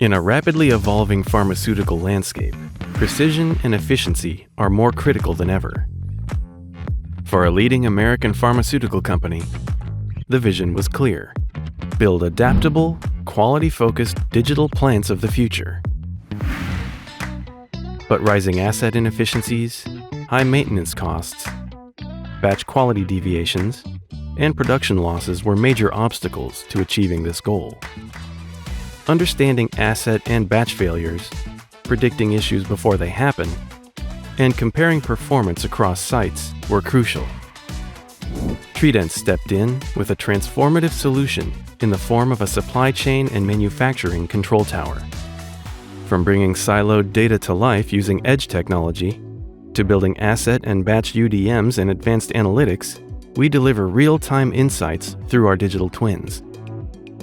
In a rapidly evolving pharmaceutical landscape, precision and efficiency are more critical than ever. For a leading American pharmaceutical company, the vision was clear: build adaptable, quality-focused digital plants of the future. But rising asset inefficiencies, high maintenance costs, batch quality deviations, and production losses were major obstacles to achieving this goal. Understanding asset and batch failures, predicting issues before they happen, and comparing performance across sites were crucial. Tredence stepped in with a transformative solution in the form of a supply chain and manufacturing control tower. From bringing siloed data to life using edge technology, to building asset and batch UDMs and advanced analytics, we deliver real-time insights through our digital twins.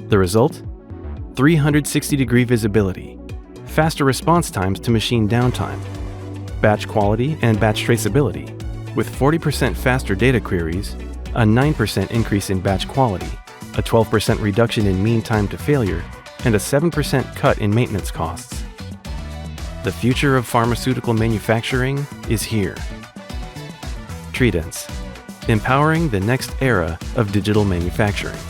The result? 360-degree visibility, faster response times to machine downtime, batch quality and batch traceability, with 40% faster data queries, a 9% increase in batch quality, a 12% reduction in mean time to failure, and a 7% cut in maintenance costs. The future of pharmaceutical manufacturing is here. Tredence, empowering the next era of digital manufacturing.